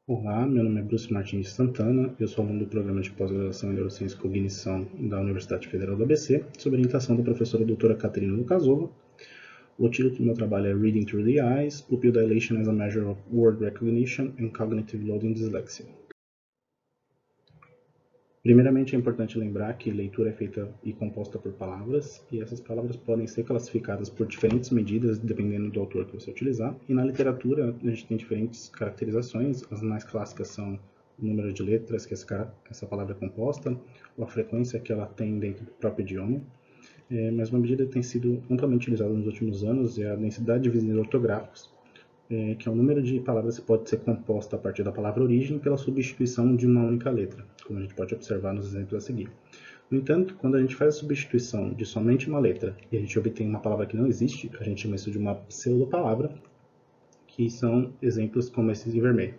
Olá, meu nome é Bruce Martins de Santana, eu sou aluno do programa de pós-graduação em Neurociência e Cognição da Universidade Federal do ABC, sob orientação da professora doutora Caterina Lucasova. O título do meu trabalho é Reading Through the Eyes, Pupil Dilation as a Measure of Word Recognition and Cognitive Load in Dyslexia. Primeiramente, é importante lembrar que leitura é feita e composta por palavras, e essas palavras podem ser classificadas por diferentes medidas, dependendo do autor que você utilizar. E na literatura, a gente tem diferentes caracterizações. As mais clássicas são o número de letras que essa palavra é composta, ou a frequência que ela tem dentro do próprio idioma. Mas uma medida que tem sido amplamente utilizada nos últimos anos é a densidade de vizinhos ortográficos, que é o número de palavras que pode ser composta a partir da palavra origem pela substituição de uma única letra, como a gente pode observar nos exemplos a seguir. No entanto, quando a gente faz a substituição de somente uma letra e a gente obtém uma palavra que não existe, a gente chama isso de uma pseudopalavra, que são exemplos como esses em vermelho.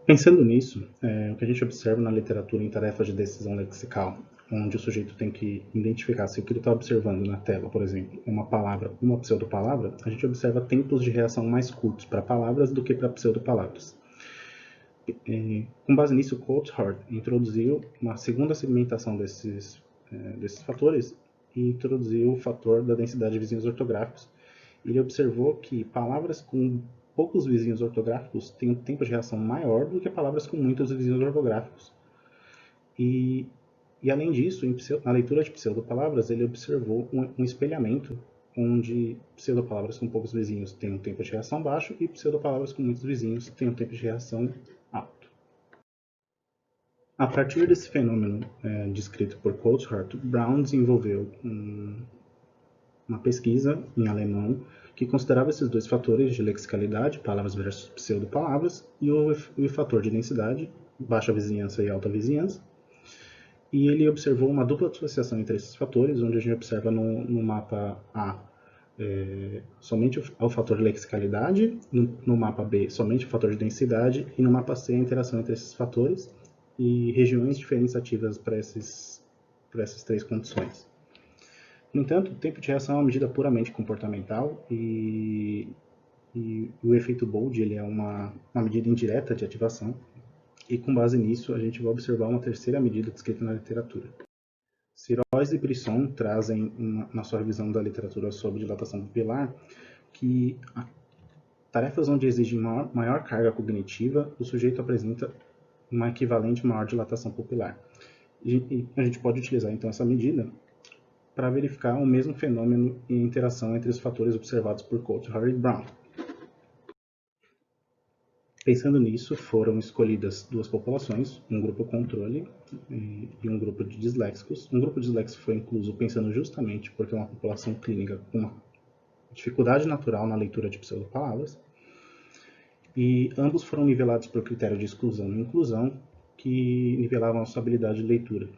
Pensando nisso, o que a gente observa na literatura em tarefas de decisão lexical, onde o sujeito tem que identificar se o que ele está observando na tela, por exemplo, é uma palavra ou uma pseudopalavra, a gente observa tempos de reação mais curtos para palavras do que para pseudopalavras. Com base nisso, Coulthard introduziu uma segunda segmentação desses fatores e introduziu o fator da densidade de vizinhos ortográficos. Ele observou que palavras com poucos vizinhos ortográficos têm um tempo de reação maior do que palavras com muitos vizinhos ortográficos. E além disso, na leitura de pseudopalavras, ele observou um espelhamento onde pseudopalavras com poucos vizinhos têm um tempo de reação baixo e pseudopalavras com muitos vizinhos têm um tempo de reação alto. A partir desse fenômeno descrito por Coulthard, Brown desenvolveu uma pesquisa em alemão que considerava esses dois fatores de lexicalidade, palavras versus pseudopalavras, e o fator de densidade, baixa vizinhança e alta vizinhança. E ele observou uma dupla associação entre esses fatores, onde a gente observa no mapa A somente o fator de lexicalidade, no mapa B somente o fator de densidade, e no mapa C a interação entre esses fatores e regiões diferentes ativas para essas três condições. No entanto, o tempo de reação é uma medida puramente comportamental e o efeito Bold ele é uma medida indireta de ativação, e com base nisso a gente vai observar uma terceira medida descrita na literatura. Sirois e Brisson trazem na sua revisão da literatura sobre dilatação pupilar que tarefas onde exige maior carga cognitiva, o sujeito apresenta uma equivalente maior dilatação pupilar. E a gente pode utilizar então essa medida para verificar o mesmo fenômeno e interação entre os fatores observados por Coulthard e Brown. Pensando nisso, foram escolhidas duas populações, um grupo controle e um grupo de disléxicos. Um grupo de disléxicos foi incluso pensando justamente porque é uma população clínica com uma dificuldade natural na leitura de pseudopalavras, e ambos foram nivelados por critério de exclusão e inclusão, que nivelavam a sua habilidade de leitura.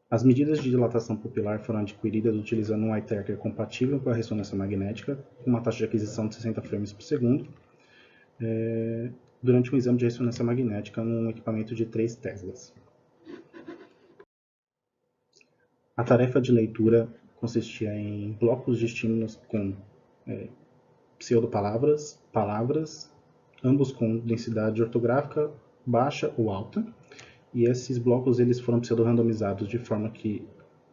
As medidas de dilatação pupilar foram adquiridas utilizando um eye tracker compatível com a ressonância magnética, com uma taxa de aquisição de 60 frames por segundo, durante um exame de ressonância magnética num equipamento de 3 Teslas. A tarefa de leitura consistia em blocos de estímulos com pseudopalavras, palavras, ambos com densidade ortográfica baixa ou alta, e esses blocos eles foram pseudo-randomizados de forma que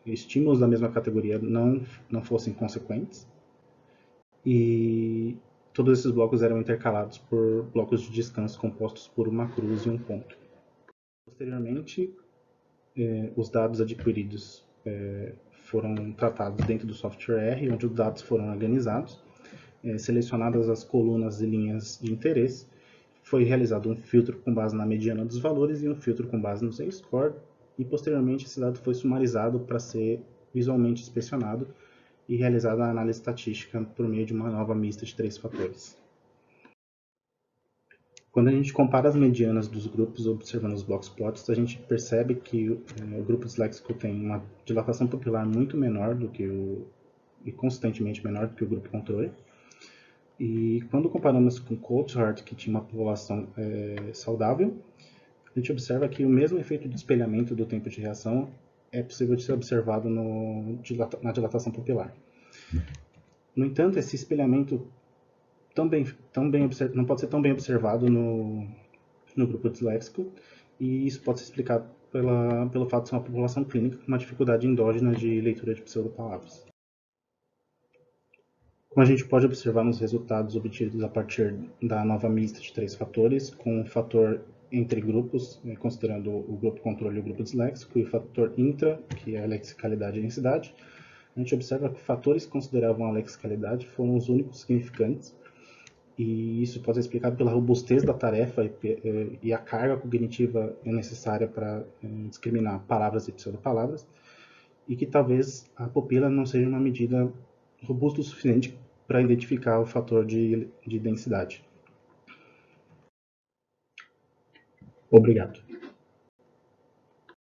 estímulos da mesma categoria não fossem consequentes, e todos esses blocos eram intercalados por blocos de descanso compostos por uma cruz e um ponto. Posteriormente, os dados adquiridos foram tratados dentro do software R, onde os dados foram organizados, selecionadas as colunas e linhas de interesse, foi realizado um filtro com base na mediana dos valores e um filtro com base no Z-score, e posteriormente esse dado foi sumarizado para ser visualmente inspecionado e realizada a análise estatística por meio de uma nova mista de 3 fatores. Quando a gente compara as medianas dos grupos observando os box plots, a gente percebe que o grupo disléxico tem uma dilatação pupilar muito menor do que e consistentemente menor do que o grupo controle. E quando comparamos com Coulthard, que tinha uma população saudável, a gente observa que o mesmo efeito de espelhamento do tempo de reação é possível de ser observado na dilatação pupilar. No entanto, esse espelhamento não pode ser tão bem observado no grupo disléxico, e isso pode ser explicado pelo fato de ser uma população clínica com uma dificuldade endógena de leitura de pseudopalavras. Como a gente pode observar nos resultados obtidos a partir da nova mista de 3 fatores, com o fator entre grupos, considerando o grupo controle e o grupo disléxico, e o fator intra, que é a lexicalidade e a densidade, a gente observa que fatores que consideravam a lexicalidade foram os únicos significantes, e isso pode ser explicado pela robustez da tarefa e a carga cognitiva necessária para discriminar palavras e pseudopalavras, e que talvez a pupila não seja uma medida robusta o suficiente para identificar o fator de densidade. Obrigado.